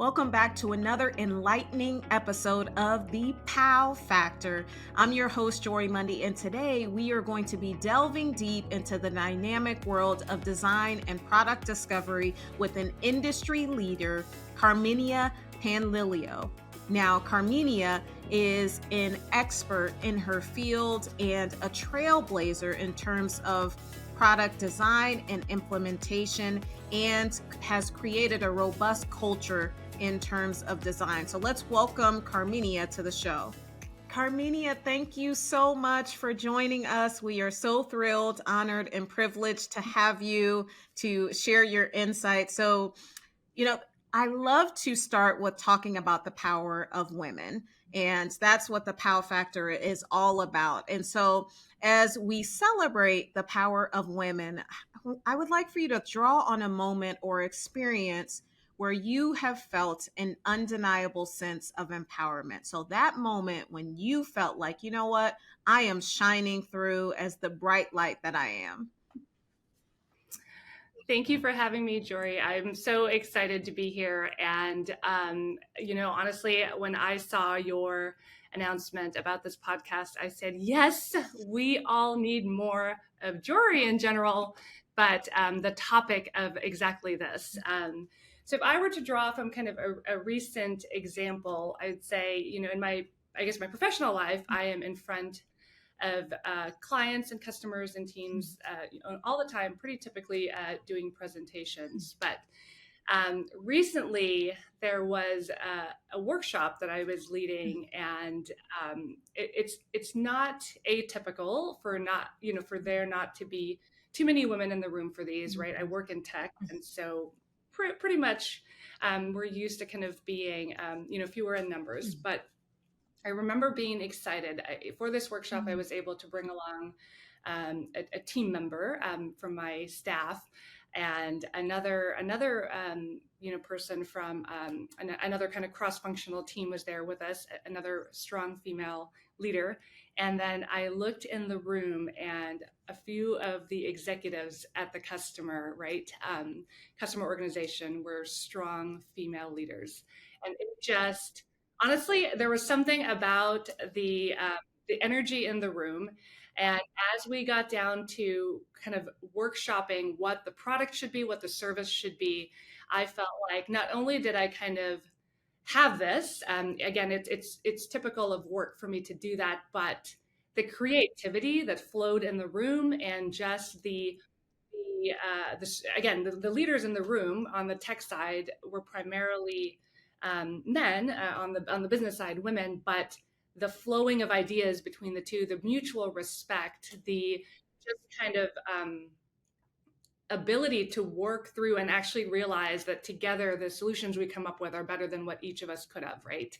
Welcome back to another enlightening episode of the POW Factor. I'm your host, Jori Mundy, and today we are going to be delving deep into the dynamic world of design and product discovery with an industry leader, Carminia Panlilio. Now, Carminia is an expert in her field and a trailblazer in terms of product design and implementation, and has created a robust culture in terms of design. So let's welcome Carminia to the show. Carminia, thank you so much for joining us. We are so thrilled, honored, and privileged to have you to share your insights. So, I love to start with talking about the power of women, and that's what the POW Factor is all about. And so, as we celebrate the power of women, I would like for you to draw on a moment or experience where you have felt an undeniable sense of empowerment. So, that moment when you felt like, you know what, I am shining through as the bright light that I am. Thank you for having me, Jori. I'm so excited to be here. And, honestly, when I saw your announcement about this podcast, I said, yes, we all need more of Jori in general, but the topic of exactly this. So if I were to draw from kind of a recent example, I'd say, in my professional life, I am in front of clients and customers and teams all the time, pretty typically doing presentations. But recently there was a workshop that I was leading, and it's not atypical for there not to be too many women in the room for these, right? I work in tech, and so pretty much we're used to kind of being fewer in numbers. But I remember being excited. For this workshop, I was able to bring along a team member from my staff, and another person from another kind of cross-functional team was there with us, another strong female leader. And then I looked in the room, and a few of the executives at the customer organization were strong female leaders. And it just, honestly, there was something about the energy in the room. And as we got down to kind of workshopping what the product should be, what the service should be, I felt like not only did I kind of have this, again, it's typical of work for me to do that, but the creativity that flowed in the room, and just the leaders in the room on the tech side were primarily men, on the business side, women, but the flowing of ideas between the two, the mutual respect, the just kind of ability to work through and actually realize that together the solutions we come up with are better than what each of us could have, right?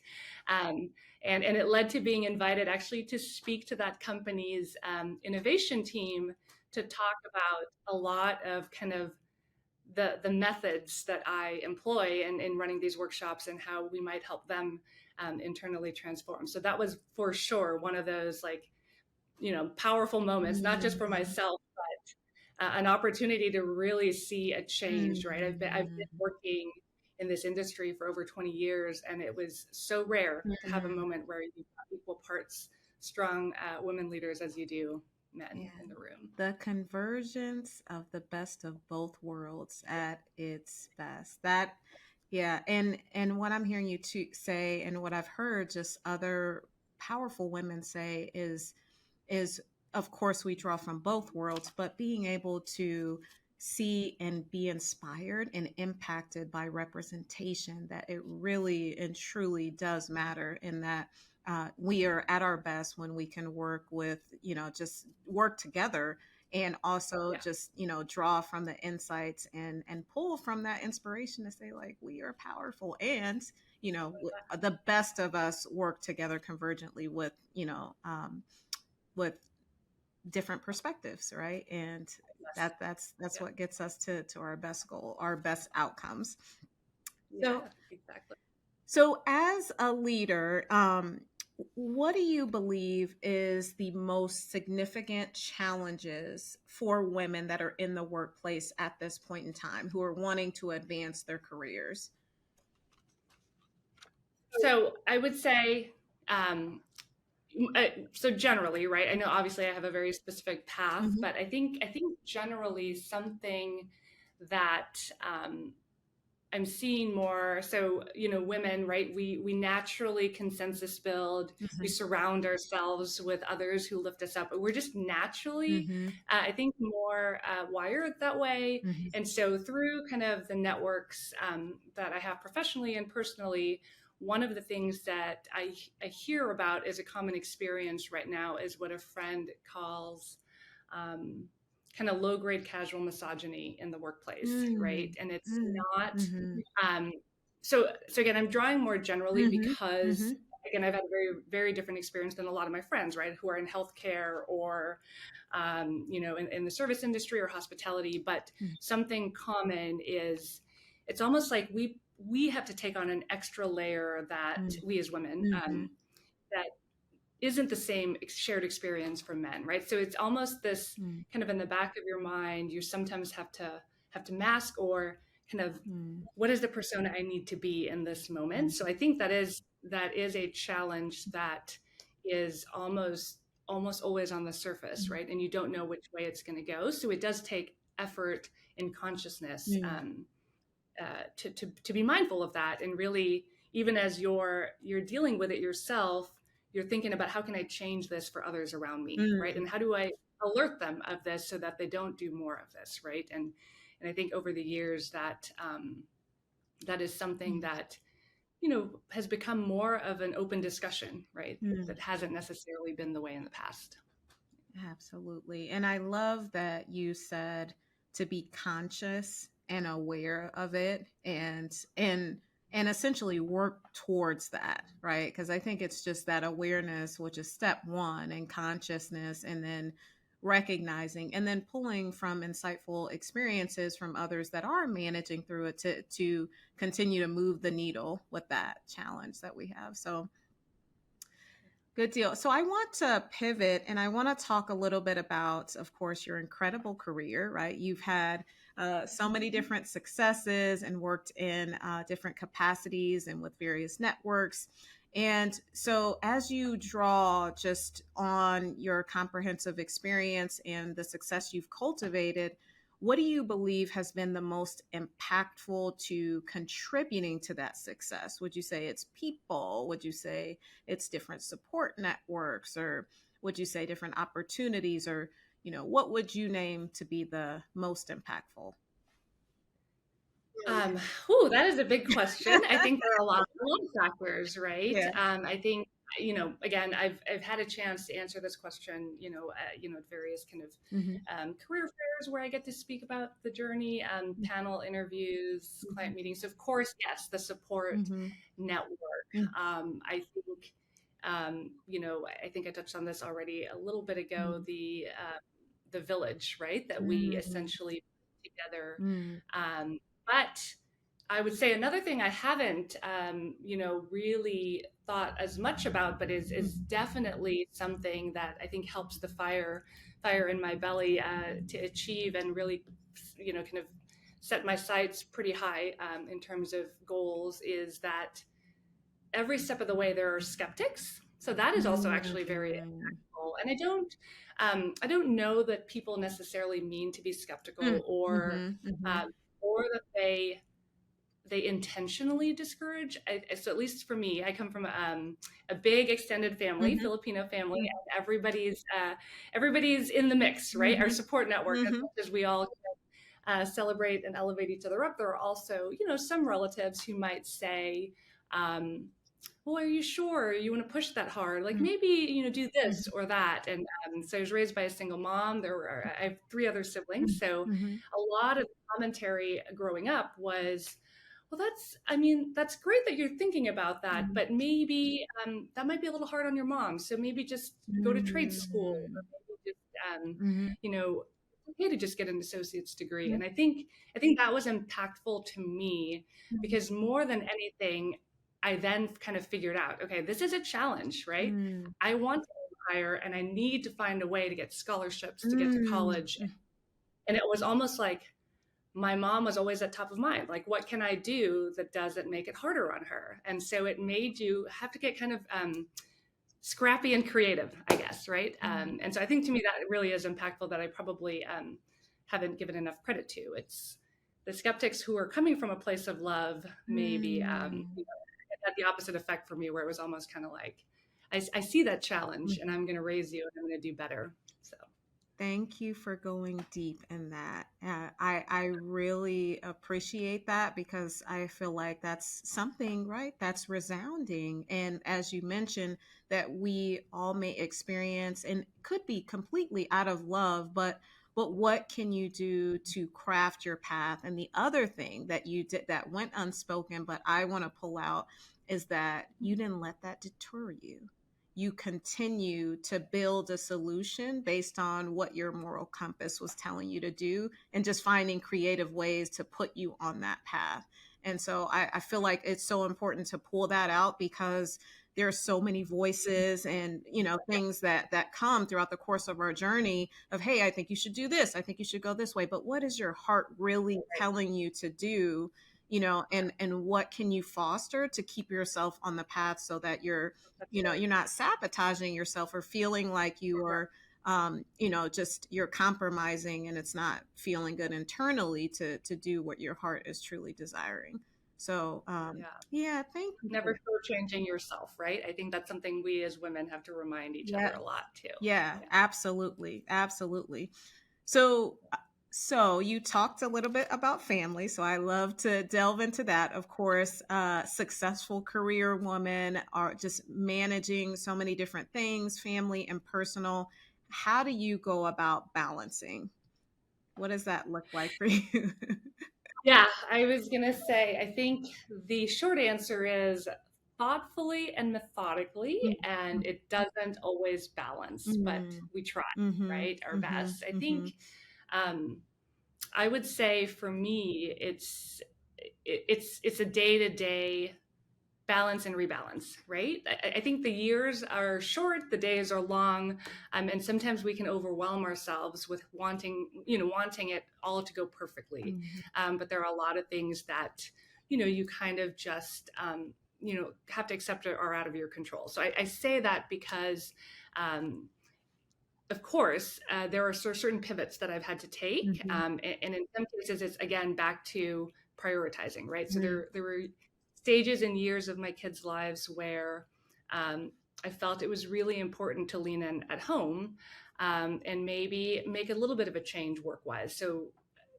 And it led to being invited actually to speak to that company's innovation team to talk about a lot of kind of the methods that I employ in running these workshops, and how we might help them internally transform. So that was for sure one of those powerful moments, not just for myself, but an opportunity to really see a change, right? I've been working in this industry for over 20 years, and it was so rare to have a moment where you've got equal parts strong women leaders as you do men in the room. The convergence of the best of both worlds at its best. And what I'm hearing you say, and what I've heard just other powerful women say, is of course we draw from both worlds, but being able to see and be inspired and impacted by representation, that it really and truly does matter, in that we are at our best when we can work with, just work together, and also just, draw from the insights and pull from that inspiration to say, like, we are powerful, and, the best of us work together convergently with, with different perspectives, right? And that's what gets us to our best goal, our best outcomes. Yeah, exactly. So as a leader, what do you believe is the most significant challenges for women that are in the workplace at this point in time, who are wanting to advance their careers? So I would say, so generally, right? I know obviously I have a very specific path, Mm-hmm. but I think generally something that I'm seeing more. So, women, right? We naturally consensus build. We surround ourselves with others who lift us up. But we're just naturally, Mm-hmm. I think, more wired that way. Mm-hmm. And so, through kind of the networks that I have professionally and personally, one of the things that I hear about as a common experience right now is what a friend calls um, kind of low grade casual misogyny in the workplace, right? And it's not Mm-hmm. um, so again, I'm drawing more generally Mm-hmm. because Mm-hmm. again, I've had a very, very different experience than a lot of my friends, right, who are in healthcare or in the service industry or hospitality. But something common is it's almost like we have to take on an extra layer that we as women Mm-hmm. that isn't the same shared experience for men, right? So it's almost this kind of in the back of your mind, you sometimes have to mask or kind of what is the persona I need to be in this moment. So I think that is a challenge that is almost always on the surface, right? And you don't know which way it's going to go. So it does take effort and consciousness to be mindful of that, and really, even as you're dealing with it yourself, you're thinking about how can I change this for others around me, right? And how do I alert them of this so that they don't do more of this, right? And I think over the years that is something that has become more of an open discussion, right? That hasn't necessarily been the way in the past. Absolutely. And I love that you said to be conscious and aware of it and essentially work towards that, right? Because I think it's just that awareness, which is step one, and consciousness, and then recognizing and then pulling from insightful experiences from others that are managing through it to continue to move the needle with that challenge that we have. So good deal. So I want to pivot and I want to talk a little bit about, of course, your incredible career, right? You've had so many different successes and worked in different capacities and with various networks. And so, as you draw just on your comprehensive experience and the success you've cultivated, what do you believe has been the most impactful to contributing to that success? Would you say it's people? Would you say it's different support networks, or would you say different opportunities, or what would you name to be the most impactful? That is a big question. I think there are a lot of factors, right? Yeah. I think again, I've had a chance to answer this question, at various kind of Mm-hmm. career fairs where I get to speak about the journey, panel interviews, client meetings. So of course, yes, the support Mm-hmm. network. I think I touched on this already a little bit ago. The village, right? That we essentially put together. But I would say another thing I haven't, really thought as much about, but is definitely something that I think helps the fire in my belly to achieve and really, kind of set my sights pretty high in terms of goals, is that every step of the way there are skeptics. So that is also actually very impactful. And I don't know that people necessarily mean to be skeptical or that they intentionally discourage. So at least for me, I come from a big extended family, Filipino family, and everybody's in the mix, right? Our support network, as much as we all celebrate and elevate each other up, there are also, some relatives who might say, well, are you sure you want to push that hard? Like maybe, do this or that. And so I was raised by a single mom. I have 3 other siblings. So a lot of commentary growing up was, well, that's great that you're thinking about that, but maybe that might be a little hard on your mom. So maybe just go to trade school, or maybe just, it's okay to just get an associate's degree. And I think that was impactful to me because more than anything, I then kind of figured out, okay, this is a challenge, right? I want to hire and I need to find a way to get scholarships to get to college. And it was almost like, my mom was always at top of mind. Like, what can I do that doesn't make it harder on her? And so it made you have to get kind of scrappy and creative, I guess, right? And so I think to me that really is impactful, that I probably haven't given enough credit to. It's the skeptics who are coming from a place of love, maybe it had the opposite effect for me, where it was almost kind of like, I see that challenge and I'm going to raise you and I'm going to do better. So. Thank you for going deep in that. I really appreciate that, because I feel like that's something, right, that's resounding. And as you mentioned, that we all may experience and could be completely out of love, but what can you do to craft your path? And the other thing that you did that went unspoken, but I want to pull out, is that you didn't let that deter you. You continue to build a solution based on what your moral compass was telling you to do, and just finding creative ways to put you on that path. And so I feel like it's so important to pull that out, because there are so many voices and, things that come throughout the course of our journey of, hey, I think you should do this, I think you should go this way, but what is your heart really telling you to do? And what can you foster to keep yourself on the path, so that you're not sabotaging yourself or feeling like you are, just you're compromising, and it's not feeling good internally to do what your heart is truly desiring. So, yeah, thank you. Never shortchanging yourself, right? I think that's something we as women have to remind each other a lot too. Yeah, absolutely. Absolutely. So you talked a little bit about family, so I love to delve into that. Of course, successful career woman, are just managing so many different things, family and personal. How do you go about balancing? What does that look like for you? Yeah, I was going to say, I think the short answer is thoughtfully and methodically, and it doesn't always balance, but we try, right? Our best. I think I would say for me, it's a day-to-day balance and rebalance, right? I think the years are short, the days are long, and sometimes we can overwhelm ourselves with wanting it all to go perfectly. But there are a lot of things that, you kind of just, have to accept are out of your control. So I say that because, of course, there are certain pivots that I've had to take. And in some cases, it's, again, back to prioritizing, right? So there were stages and years of my kids' lives where I felt it was really important to lean in at home, and maybe make a little bit of a change work-wise. So,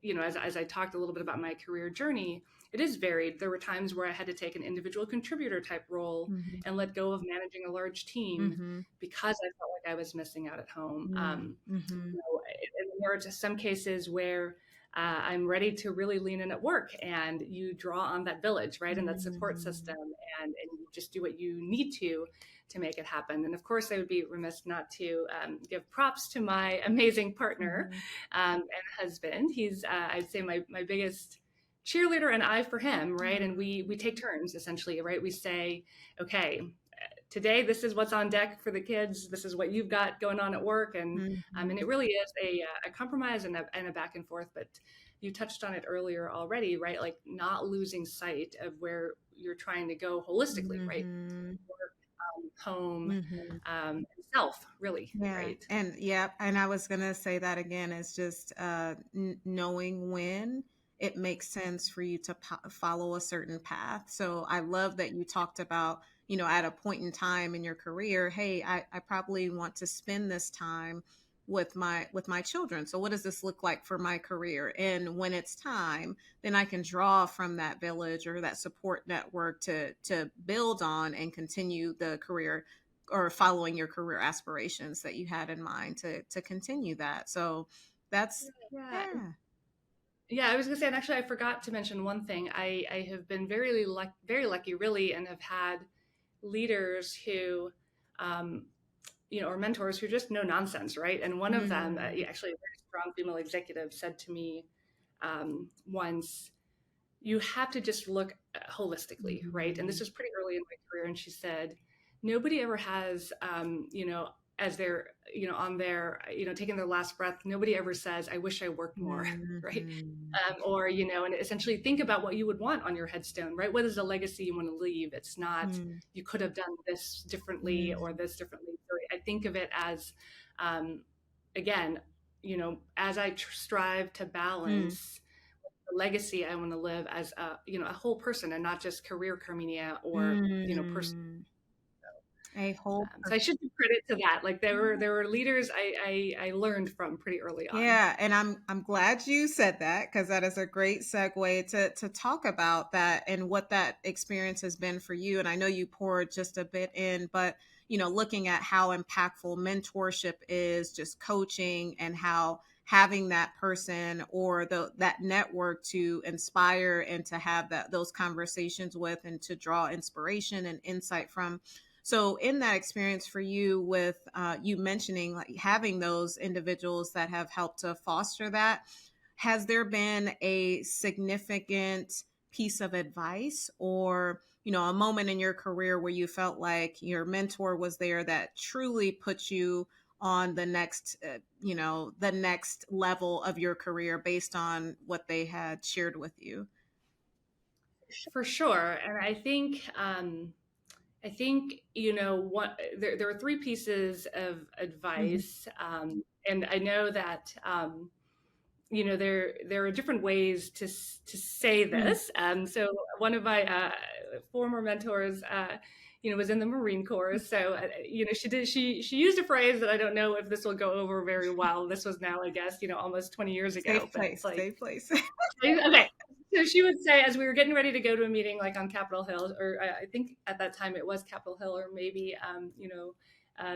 as I talked a little bit about my career journey, it is varied. There were times where I had to take an individual contributor type role and let go of managing a large team because I felt like I was missing out at home. And there are just some cases where I'm ready to really lean in at work, and you draw on that village, right? And that support system, and you just do what you need to make it happen. And of course, I would be remiss not to give props to my amazing partner and husband. He's, I'd say, my biggest cheerleader, and I for him, right? And we take turns, essentially, right? We say, okay, today this is what's on deck for the kids. This is what you've got going on at work, and and it really is a compromise and a back and forth. But you touched on it earlier already, right? Like, not losing sight of where you're trying to go holistically, right? Work, home, and self, really, right? And I was gonna say that again, is just knowing when it makes sense for you to follow a certain path. So I love that you talked about, at a point in time in your career, hey, I probably want to spend this time with my children. So what does this look like for my career? And when it's time, then I can draw from that village or that support network to build on and continue the career, or following your career aspirations that you had in mind to continue that. So that's Yeah, I was gonna say, and actually I forgot to mention one thing. I have been very lucky, really, and have had leaders who, or mentors who just no nonsense, right? And one of them, actually a very strong female executive, said to me once, you have to just look holistically, right? And this was pretty early in my career. And she said, nobody ever has, as they're, on their, taking their last breath, nobody ever says, I wish I worked more, right? Or, and essentially think about what you would want on your headstone, right? What is a legacy you want to leave? It's not, you could have done this differently or this differently. So I think of it as, again, as I strive to balance the legacy I want to live as a whole person and not just career Carminia or, person. A whole So I should give credit to that. Like there were leaders I learned from pretty early on. Yeah, and I'm glad you said that, because that is a great segue to talk about that and what that experience has been for you. And I know you poured just a bit in, but looking at how impactful mentorship is, just coaching, and how having that person or that network to inspire and to have those conversations with and to draw inspiration and insight from. So in that experience for you with you mentioning like having those individuals that have helped to foster that, has there been a significant piece of advice or, a moment in your career where you felt like your mentor was there that truly put you on the next, the next level of your career based on what they had shared with you? For sure. And I think, what there were three pieces of advice, and I know that there are different ways to say this. So one of my former mentors, was in the Marine Corps. So she used a phrase that I don't know if this will go over very well. This was now, I guess, almost 20 years ago. Safe place, but safe place. Okay. So she would say, as we were getting ready to go to a meeting, like on Capitol Hill, or I think at that time it was Capitol Hill, or maybe,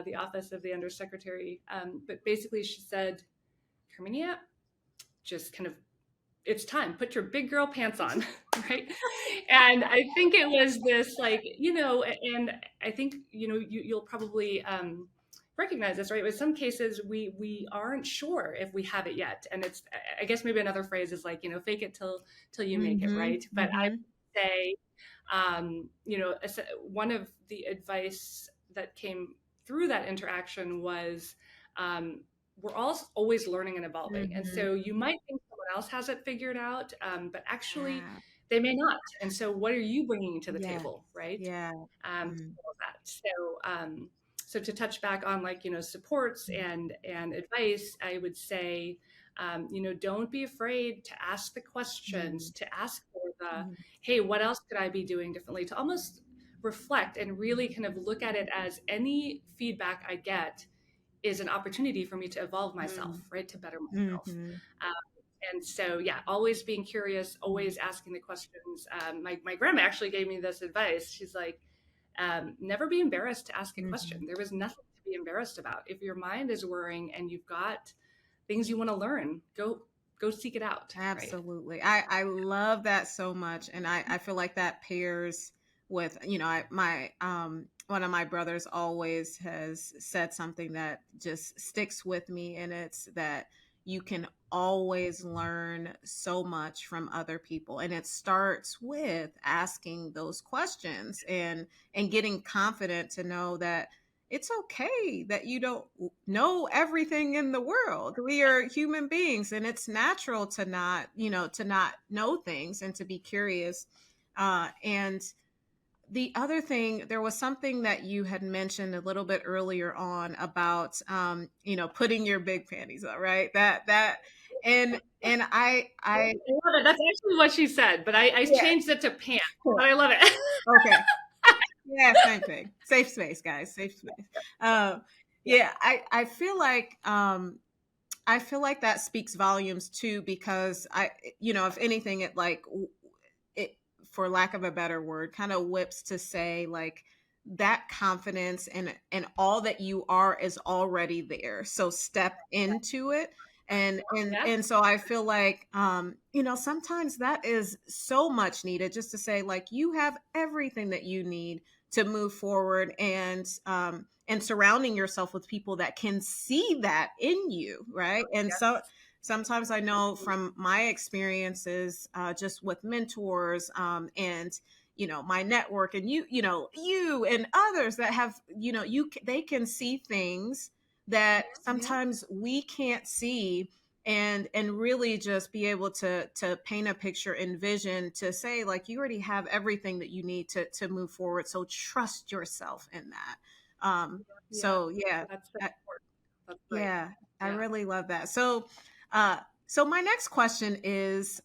the office of the undersecretary. But basically she said, Carminia, just kind of, it's time, put your big girl pants on, right? And I think it was this like, and I think, you'll probably recognize this, right? With some cases, we aren't sure if we have it yet. And it's, I guess maybe another phrase is like, fake it till you make it, right? But I would say, one of the advice that came through that interaction was, we're all always learning and evolving. And so you might think someone else has it figured out, but actually they may not. And so what are you bringing to the table, right? Yeah. So to touch back on like, supports and advice, I would say, don't be afraid to ask the questions, to ask for the, hey, what else could I be doing differently? To almost reflect and really kind of look at it as any feedback I get is an opportunity for me to evolve myself, right? To better myself. And so, yeah, always being curious, always asking the questions. My grandma actually gave me this advice. She's like, never be embarrassed to ask a question. There is nothing to be embarrassed about. If your mind is worrying and you've got things you want to learn, go seek it out. Absolutely. Right? I love that so much. And I feel like that pairs with, one of my brothers always has said something that just sticks with me. And it's that you can always learn so much from other people. And it starts with asking those questions and getting confident to know that it's okay that you don't know everything in the world. We are human beings, and it's natural to not know things and to be curious. And the other thing, there was something that you had mentioned a little bit earlier on about, putting your big panties on, right? And I love it. That's actually what she said, but I changed it to pants, but I love it. Okay. Yeah, same thing. Safe space, guys. Safe space. Yeah, I feel like that speaks volumes too, because if anything, it for lack of a better word, kind of whips to say like that confidence and all that you are is already there. So step into it. And so I feel like, sometimes that is so much needed, just to say like, you have everything that you need to move forward, and surrounding yourself with people that can see that in you. Right. And so sometimes I know from my experiences, just with mentors, and my network, and you and others that have, they can see things that Yeah. sometimes we can't see, and really just be able to paint a picture and vision to say, like, you already have everything that you need to move forward. So trust yourself in that. Yeah. So yeah, That's so I- important. That's right. yeah, I Yeah. really love that. So my next question is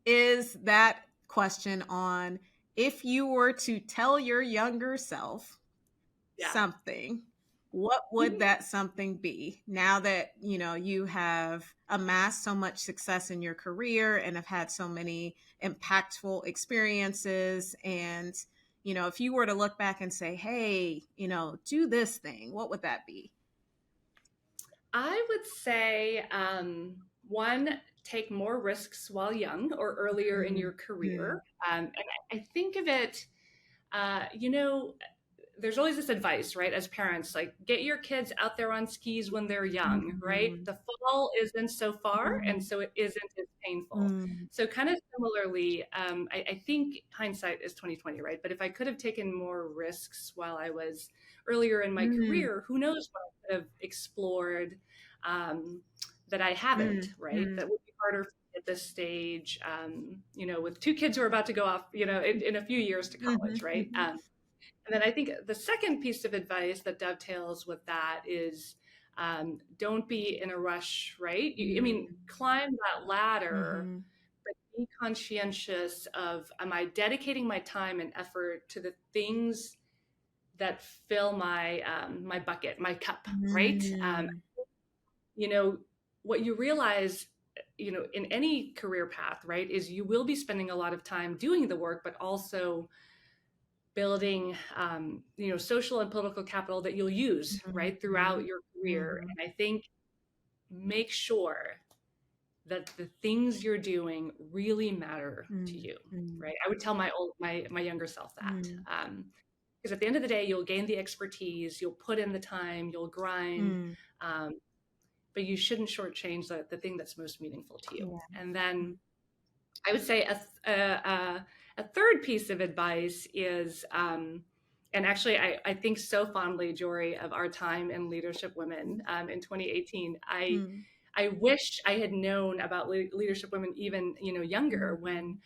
that question on, if you were to tell your younger self Yeah. something, what would that something be, now that you have amassed so much success in your career and have had so many impactful experiences? And if you were to look back and say, hey, do this thing, what would that be? I would say, one, take more risks while young or earlier in Mm, your career. mm, And I think of it, you know, there's always this advice, right? As parents, like, get your kids out there on skis when they're young, right? mhm, The fall isn't so far, and mhm, so it isn't as painful. mm, So kind of similarly, I think hindsight is 2020, right? But if I could have taken more risks while I was earlier in my mm, career, who knows what I could have explored, um, that I haven't, mm, right? mm, That would be harder for me at this stage, with two kids who are about to go off, in a few years to college, mhm, right? mhm, And then I think the second piece of advice that dovetails with that is, don't be in a rush, right? I mean, mm, climb that ladder, mhm, but be conscientious of, am I dedicating my time and effort to the things that fill my bucket, my cup, right? mm, You know, what you realize, in any career path, right, is you will be spending a lot of time doing the work, but also building, social and political capital that you'll use, right, throughout mhm, your career. mhm, And I think, make sure that the things you're doing really matter to mm, you, mm, right? I would tell my younger self that, mm, because at the end of the day, you'll gain the expertise, you'll put in the time, you'll grind, mm, um, but you shouldn't shortchange the thing that's most meaningful to you. yeah. And then I would say a third piece of advice is, and actually, I think so fondly, Jory, of our time in Leadership Women, in 2018. Mm, I wish I had known about Leadership Women even, younger, when mhm,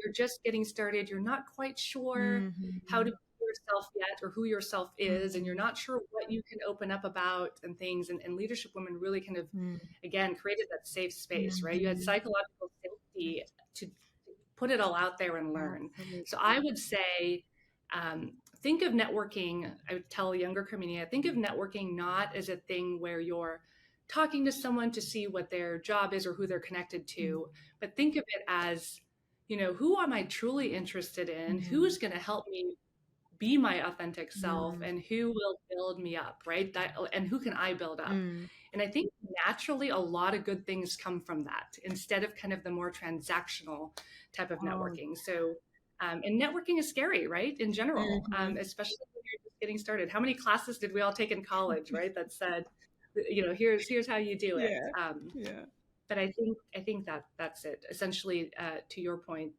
you're just getting started. You're not quite sure how to mhm, be yourself yet, or who yourself is, and you're mhm, not sure what you can open up about and things. And Leadership Women really kind of, mm, again, created that safe space, right? You had mhm. psychological safety to put it all out there and learn. Absolutely. So I would say, think of networking. I would tell younger Carminia, think of networking not as a thing where you're talking to someone to see what their job is or who they're connected Mm, to, but think of it as, who am I truly interested in? mhm, Who's going to help me be my authentic self, mm, and who will build me up, right? And who can I build up? mm. And I think naturally a lot of good things come from that, instead of kind of the more transactional type of Oh, networking. So, and networking is scary, right? In general, mhm. especially when you're just getting started. How many classes did we all take in college, right? That said, here's how you do it. Yeah, yeah. But I think that's it. Essentially, to your point,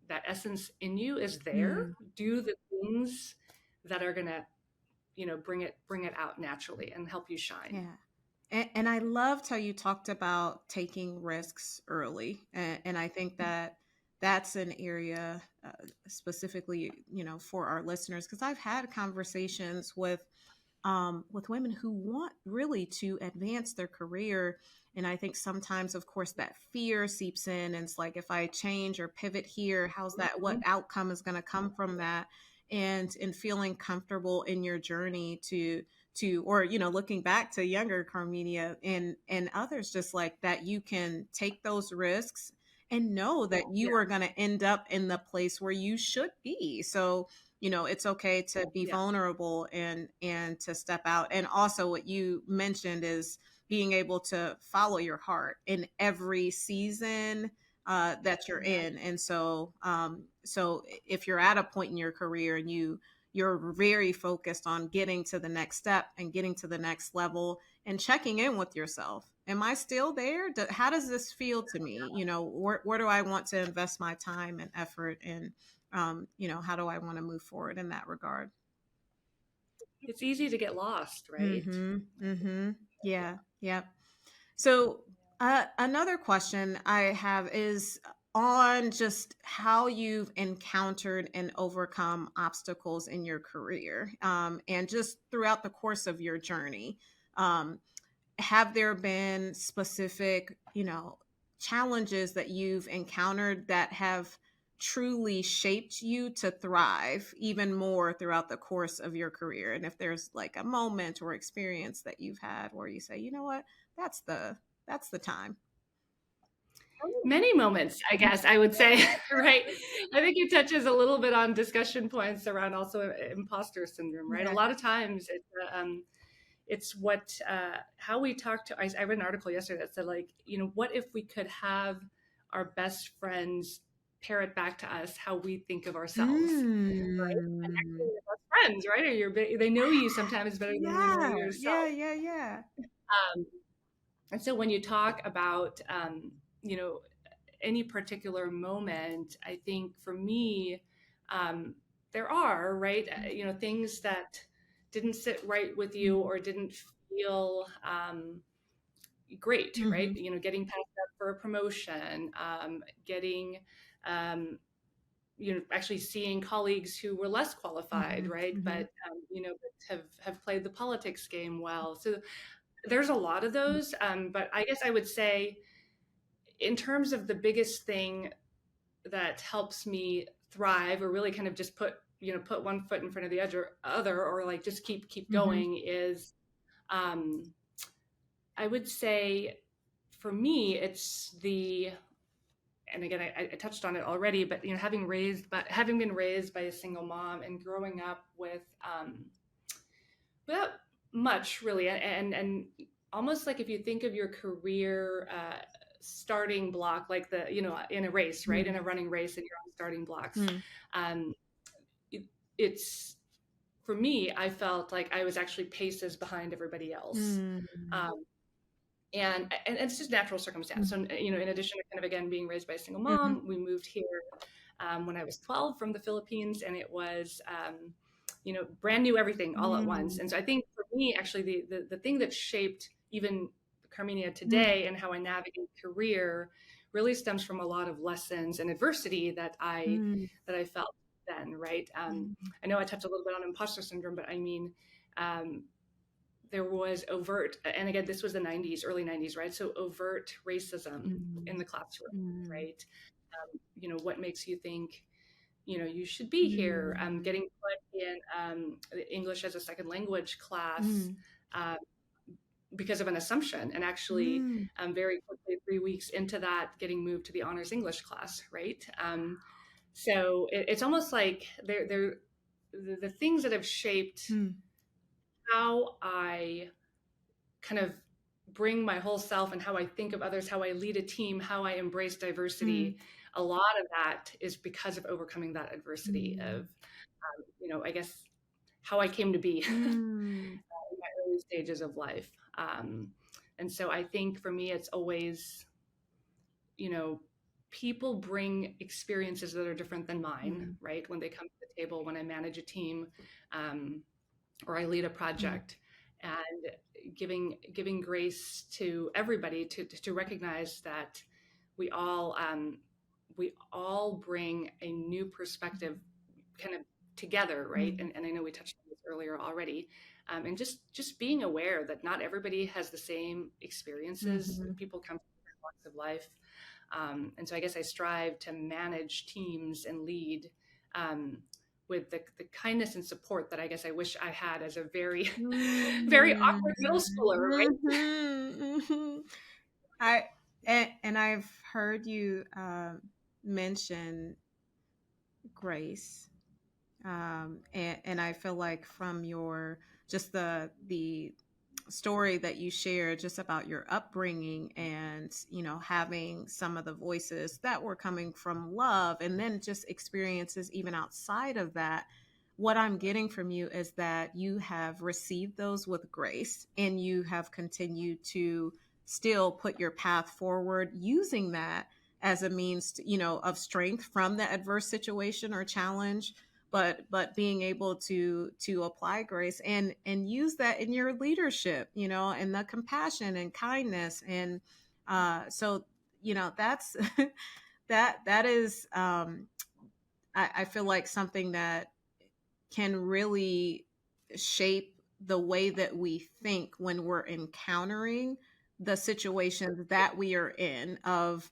that essence in you is there. Mm, Do the things that are gonna, bring it out naturally and help you shine. yeah. And I loved how you talked about taking risks early. And I think that that's an area, specifically, for our listeners, because I've had conversations with women who want really to advance their career. And I think sometimes, of course, that fear seeps in. And it's like, if I change or pivot here, what Mhm. outcome is going to come from that? And in feeling comfortable in your journey or looking back to younger Carmenia and others, just like that, you can take those risks and know that Yeah, you are going to end up in the place where you should be. So it's okay to be yeah, vulnerable and to step out. And also, what you mentioned is being able to follow your heart in every season that you're yeah, in. And so if you're at a point in your career and you're very focused on getting to the next step and getting to the next level and checking in with yourself, am I still there? How does this feel to me? Where do I want to invest my time and effort? And how do I want to move forward in that regard? it's easy to get lost, right? Mm-hmm. Mm-hmm. Yeah. Yeah. So, another question I have is on just how you've encountered and overcome obstacles in your career, and just throughout the course of your journey. Um, have there been specific, challenges that you've encountered that have truly shaped you to thrive even more throughout the course of your career? And if there's like a moment or experience that you've had where you say, you know what, that's the time. Many moments, I guess I would say, right? I think it touches a little bit on discussion points around also imposter syndrome, right? A Yeah. lot of times it's what how we talk to. I read an article yesterday that said, like, what if we could have our best friends parrot back to us how we think of ourselves, right? And actually, Mm. your best friends, right? Or they know you sometimes better than you know Yeah, yeah, yourself. yeah, yeah. Um, and so when you talk about, you know, any particular moment, I think for me, um, there are, right, things that didn't sit right with you or didn't feel great, right? Mm-hmm. Getting passed up for a promotion, getting, um, actually seeing colleagues who were less qualified, right? Mm-hmm. But, have played the politics game well. So there's a lot of those. But I guess I would say, in terms of the biggest thing that helps me thrive, or really kind of just put one foot in front of the other, or like just keep Mm-hmm. going, is um, I would say for me it's the, and again I touched on it already, but having been raised by a single mom and growing up without much really, and almost like if you think of your career starting block, like in a race, right, in a running race, and you're on starting blocks. Mm-hmm. um, it, it's For me, I felt like I was actually paces behind everybody else. Mm-hmm. um, and it's just natural circumstance. So in addition to kind of again being raised by a single Mm-hmm. mom, we moved here when I was 12 from the Philippines, and it was brand new everything all at once. And so I think for me, actually, the thing that shaped even Carminia today and how I navigate career really stems from a lot of lessons and adversity that I felt then, right? I know I touched a little bit on imposter syndrome, but I mean, um, there was overt, and again, this was the 90s, early 90s, right? So overt racism in the classroom, Mm-hmm. right? What makes you think, you should be here? Getting put in English as a second language class uh, because of an assumption, and actually Mm-hmm. very quickly, 3 weeks into that, getting moved to the honors English class, right? So it's almost like the things that have shaped how I kind of bring my whole self and how I think of others, how I lead a team, how I embrace diversity. A lot of that is because of overcoming that adversity of, I guess, how I came to be Mm-hmm. in my early stages of life. And so I think for me, it's always, you know, people bring experiences that are different than mine, right? When they come to the table, when I manage a team, um, or I lead a project, and giving grace to everybody to recognize that we all we all bring a new perspective kind of together, right? And I know we touched on this earlier already, and just being aware that not everybody has the same experiences. Mm-hmm. People come from different walks of life, and so I guess I strive to manage teams and lead with the kindness and support that I guess I wish I had as a very very awkward middle schooler, right? Mm-hmm. I and I've heard you mention grace, and I feel like from your just the story that you shared just about your upbringing and having some of the voices that were coming from love and then just experiences even outside of that, what I'm getting from you is that you have received those with grace and you have continued to still put your path forward using that as a means to, of strength from the adverse situation or challenge, but being able to apply grace and use that in your leadership, and the compassion and kindness. And so that's that is I feel like something that can really shape the way that we think when we're encountering the situations that we are in, of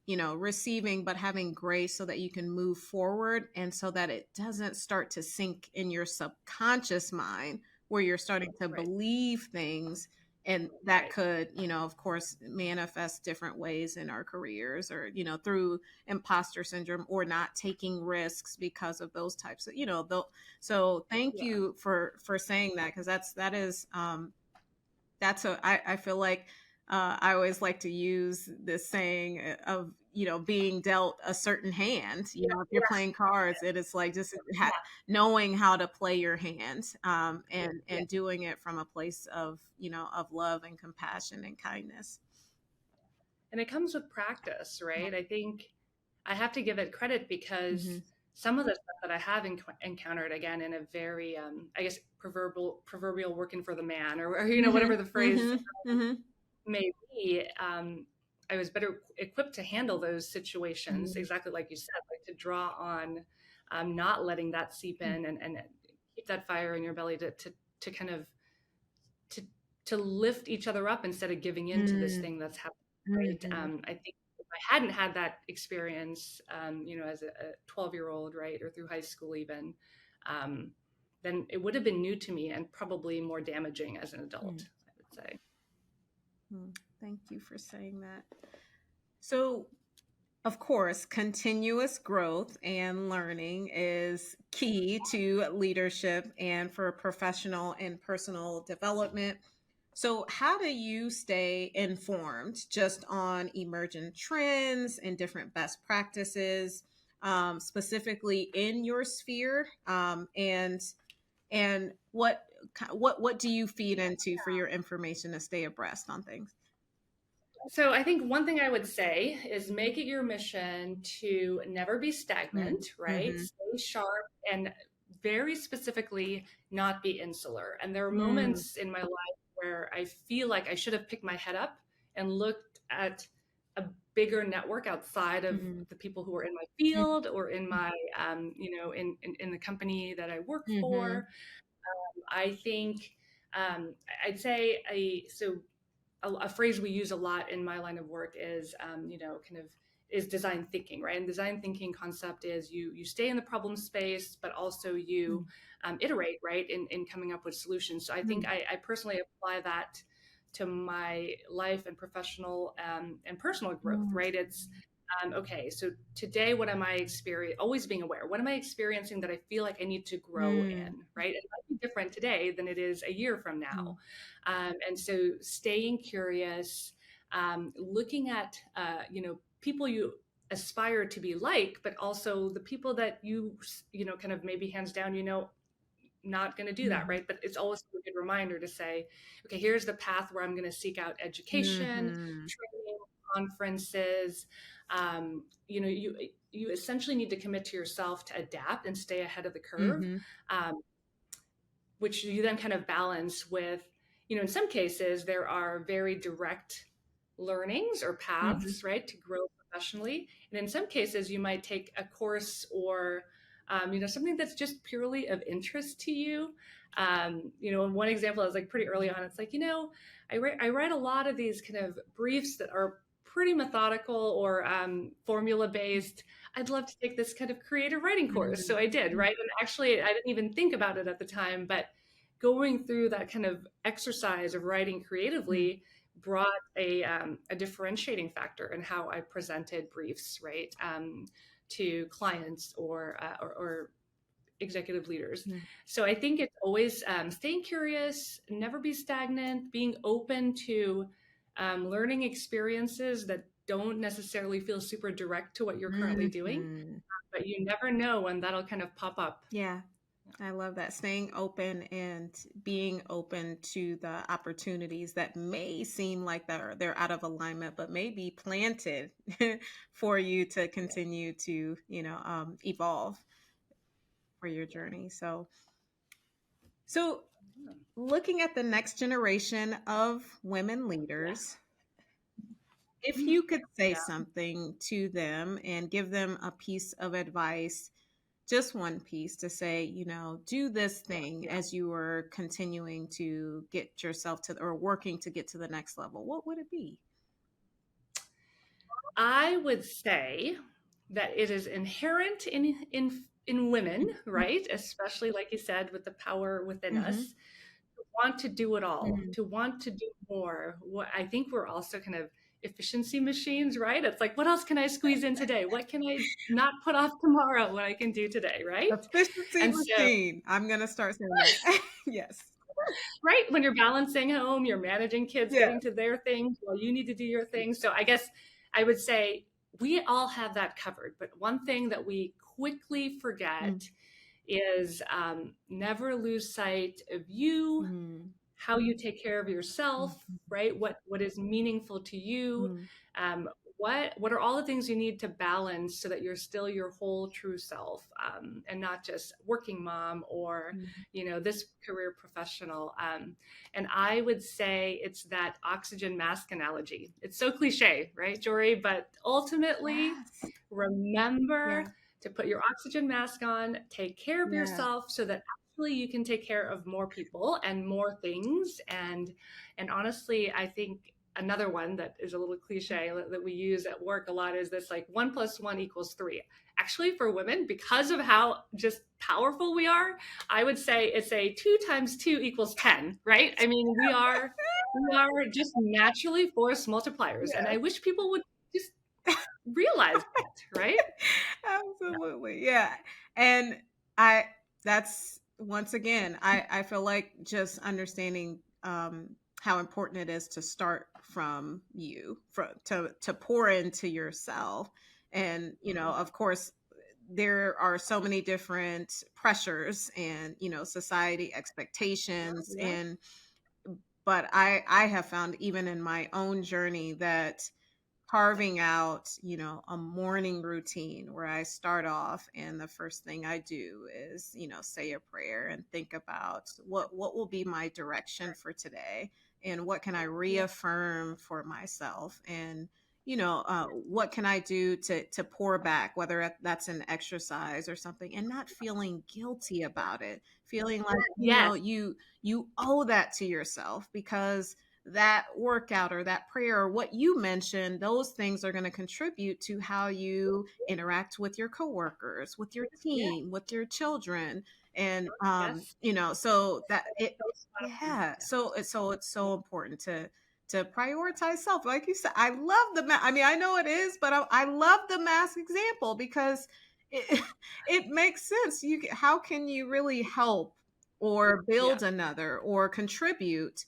receiving but having grace so that you can move forward, and so that it doesn't start to sink in your subconscious mind where you're starting to Right. believe things, and that Right. could, of course, manifest different ways in our careers, or through imposter syndrome, or not taking risks because of those types of, so thank Yeah. you for saying that, because that is that's I feel like I always like to use this saying of, being dealt a certain hand. If you're playing cards, it is like just Yeah. knowing how to play your hand, and Yeah. doing it from a place of, of love and compassion and kindness. And it comes with practice, right? I think I have to give it credit Mm-hmm. because some of the stuff that I have encountered, again, in a very, I guess, proverbial working for the man, or Mm-hmm. whatever the phrase Mm-hmm. Mm-hmm. may be, I was better equipped to handle those situations, exactly like you said, like to draw on, not letting that seep in, and keep that fire in your belly to kind of to to lift each other up instead of giving in to this thing that's happening, right? Mm-hmm. I think if I hadn't had that experience, as a 12-year-old, right, or through high school even, um, then it would have been new to me and probably more damaging as an adult, I would say. Thank you for saying that. So, of course, continuous growth and learning is key to leadership and for professional and personal development. So, how do you stay informed just on emergent trends and different best practices, specifically in your sphere? And what do you feed into for your information to stay abreast on things? So I think one thing I would say is make it your mission to never be stagnant, right? Mm-hmm. Stay sharp, and very specifically not be insular. And there are Mm-hmm. moments in my life where I feel like I should have picked my head up and looked at a bigger network outside of the people who are in my field, or in my, in the company that I work Mm-hmm. for. I think, I'd say a phrase we use a lot in my line of work is, kind of is design thinking, right? And design thinking concept is you stay in the problem space, but also you iterate, right, in coming up with solutions. So I think I personally apply that to my life and professional, and personal growth, right? It's okay, so today, what am I experiencing? Always being aware. What am I experiencing that I feel like I need to grow in, right? It might be different today than it is a year from now. And so staying curious, looking at, people you aspire to be like, but also the people that kind of maybe hands down, not going to do that, Mm-hmm. right? But it's always a good reminder to say, okay, here's the path where I'm going to seek out education, Mm-hmm. training, conferences. You essentially need to commit to yourself to adapt and stay ahead of the curve, Mm-hmm. um, which you then kind of balance with, in some cases there are very direct learnings or Mm-hmm. paths, right, to grow professionally. And in some cases you might take a course, or something that's just purely of interest to you. One example is like pretty early on. It's like, I write a lot of these kind of briefs that are pretty methodical, or formula based. I'd love to take this kind of creative writing course. So I did, right? And actually, I didn't even think about it at the time, but going through that kind of exercise of writing creatively brought a differentiating factor in how I presented briefs, right, to clients, or executive leaders. Mm-hmm. So I think it's always, staying curious, never be stagnant, being open to, learning experiences that don't necessarily feel super direct to what you're currently doing, Mm-hmm. but you never know when that'll kind of pop up. Yeah, I love that. Staying open and being open to the opportunities that may seem like they're out of alignment, but may be planted for you to continue to, evolve. for your journey. So looking at the next generation of women leaders, if you could say something to them and give them a piece of advice, just one piece to say, do this thing as you are continuing to get yourself to, or working to get to the next level, what would it be? I would say that it is inherent in women, right? Especially like you said, with the power within us, to want to do it all, to want to do more. What I think we're also kind of efficiency machines, right? It's like, what else can I squeeze in today? What can I not put off tomorrow? What I can do today, right? Efficiency And so, machine. I'm gonna start saying that. Yes. right, when you're balancing home, you're managing kids Yeah. getting to their things while you need to do your thing. So I guess I would say we all have that covered. But one thing that we quickly forget is never lose sight of you, how you take care of yourself, right? What is meaningful to you? What are all the things you need to balance so that you're still your whole true self, and not just working mom or this career professional. And I would say it's that oxygen mask analogy. It's so cliche, right, Jori? But ultimately, remember to put your oxygen mask on, take care of yourself so that actually you can take care of more people and more things. And honestly, I think another one that is a little cliche that we use at work a lot is this, like, 1 + 1 = 3. Actually, for women, because of how just powerful we are, I would say it's a 2 × 2 = 10, right? I mean, we are just naturally force multipliers. And I wish people would just realize that, right? Absolutely. Yeah. And that's once again, I feel like just understanding how important it is to start from you, to pour into yourself. And, of course, there are so many different pressures and, society expectations. But I have found, even in my own journey, that carving out, a morning routine where I start off and the first thing I do is, say a prayer and think about what will be my direction for today, and what can I reaffirm for myself, and what can I do to pour back, whether that's an exercise or something, and not feeling guilty about it, feeling like you owe that to yourself, because that workout or that prayer or what you mentioned, those things are going to contribute to how you interact with your coworkers, with your team, with your children. And so that it's so important to prioritize self. Like you said, I love I mean, I know it is, but I love the mask example, because it, it makes sense. How can you really help or build another or contribute,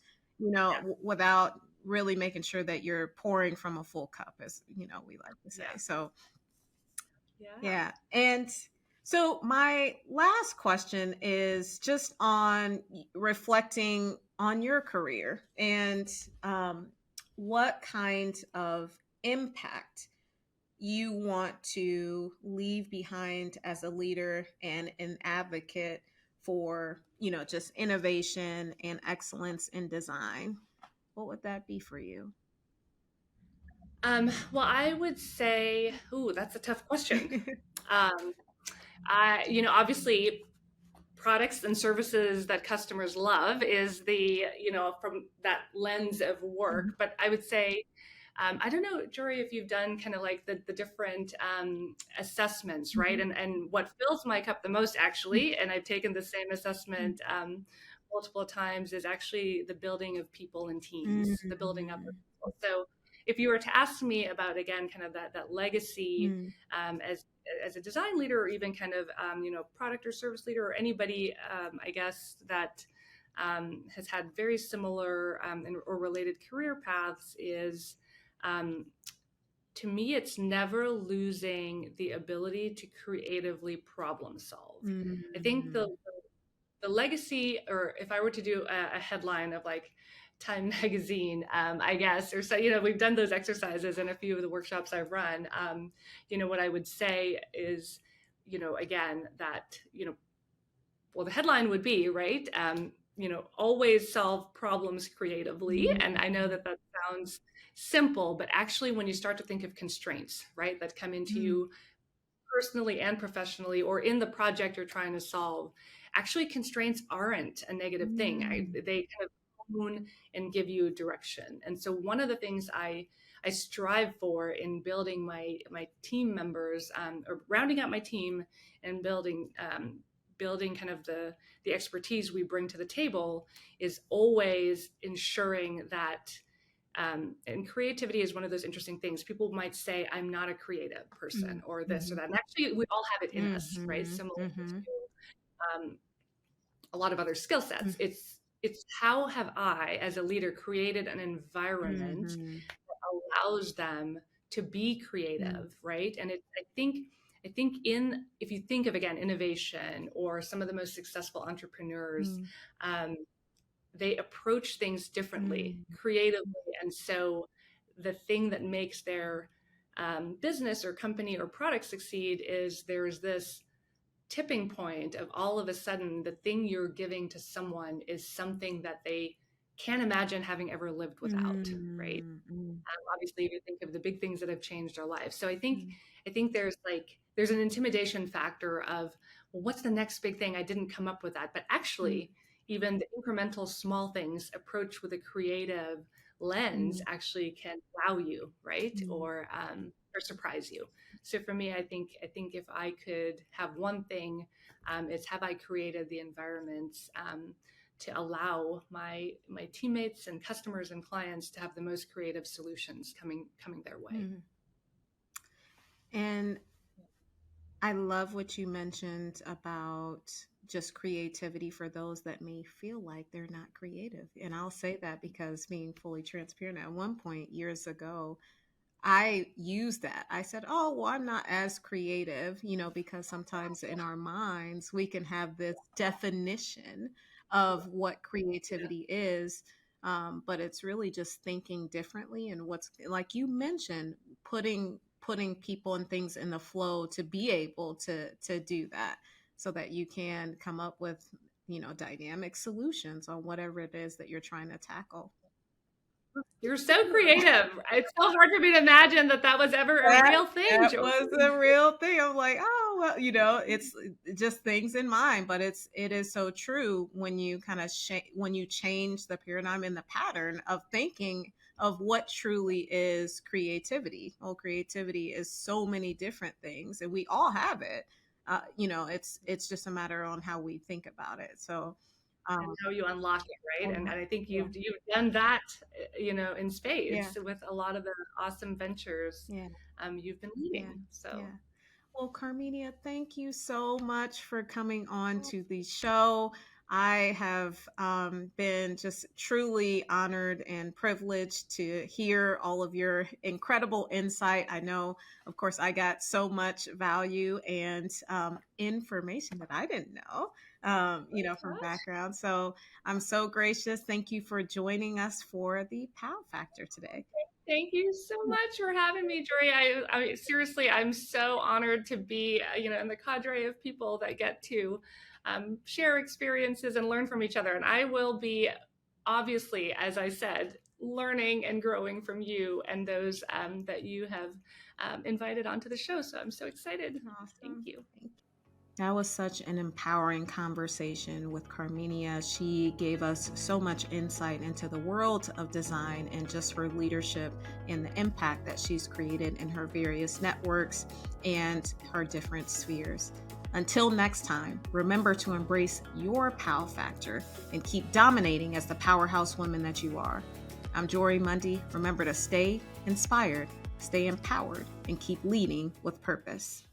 without really making sure that you're pouring from a full cup, as we like to say. So yeah. And so my last question is just on reflecting on your career, and what kind of impact you want to leave behind as a leader and an advocate for, just innovation and excellence in design. What would that be for you? Well, I would say, that's a tough question. Obviously, products and services that customers love is from that lens of work. But I would say, I don't know, Jori, if you've done kind of like the different assessments, right? And what fills my cup the most, actually, and I've taken the same assessment multiple times, is actually the building of people and teams, the building up of people. So if you were to ask me about, again, kind of that legacy as a design leader, or even kind of, product or service leader, or anybody, I guess, that has had very similar or related career paths, is, to me, it's never losing the ability to creatively problem solve. I think the legacy, or if I were to do a headline of like Time Magazine, I guess, or so, we've done those exercises in a few of the workshops I've run. What I would say is, again, that, well, the headline would be, right, always solve problems creatively. And I know that sounds simple, but actually when you start to think of constraints, right, that come into you personally and professionally, or in the project you're trying to solve, actually constraints aren't a negative thing. They kind of hone and give you direction. And so one of the things I strive for in building my team members, or rounding out my team and building kind of the expertise we bring to the table, is always ensuring that and creativity is one of those interesting things. People might say, I'm not a creative person, or this or that. And actually, we all have it in us, right? Similar to a lot of other skill sets. It's how have I, as a leader, created an environment that allows them to be creative, right? And I think if you think of, again, innovation or some of the most successful entrepreneurs, they approach things differently, creatively. And so the thing that makes their business or company or product succeed is there's this tipping point of all of a sudden the thing you're giving to someone is something that they can't imagine having ever lived without, right? Obviously, you think of the big things that have changed our lives. So I think there's an intimidation factor of, well, what's the next big thing? I didn't come up with that. But actually, even the incremental small things approached with a creative lens actually can wow you, right? Or surprise you. So for me, I think if I could have one thing, it's have I created the environments to allow my teammates and customers and clients to have the most creative solutions coming their way. And I love what you mentioned about just creativity for those that may feel like they're not creative. And I'll say that because, being fully transparent, at one point years ago, I used that. I said, oh, well, I'm not as creative, because sometimes in our minds, we can have this definition of what creativity is. But it's really just thinking differently, and what's, like you mentioned, putting people and things in the flow to be able to do that, so that you can come up with, dynamic solutions on whatever it is that you're trying to tackle. You're so creative. It's so hard for me to imagine that was ever a real thing. That was a real thing. I'm like, oh, well, it's just things in mind, but it is so true when you kind of when you change the paradigm and the pattern of thinking of what truly is creativity. Well, creativity is so many different things, and we all have it. It's just a matter on how we think about it. So. And how you unlock it, right? And I think you've done that, in spades with a lot of the awesome ventures you've been leading. Well, Carminia, thank you so much for coming on to the show. I have been just truly honored and privileged to hear all of your incredible insight. I know, of course, I got so much value and information that I didn't know, from background. So I'm so gracious. Thank you for joining us for the POW Factor today. Thank you so much for having me, Jori. I seriously, I'm so honored to be, in the cadre of people that get to share experiences and learn from each other. And I will be, obviously, as I said, learning and growing from you and those that you have invited onto the show. So I'm so excited. Awesome. Thank you. That was such an empowering conversation with Carminia. She gave us so much insight into the world of design and just her leadership and the impact that she's created in her various networks and her different spheres. Until next time, remember to embrace your POW factor and keep dominating as the powerhouse woman that you are. I'm Jori Mundy. Remember to stay inspired, stay empowered, and keep leading with purpose.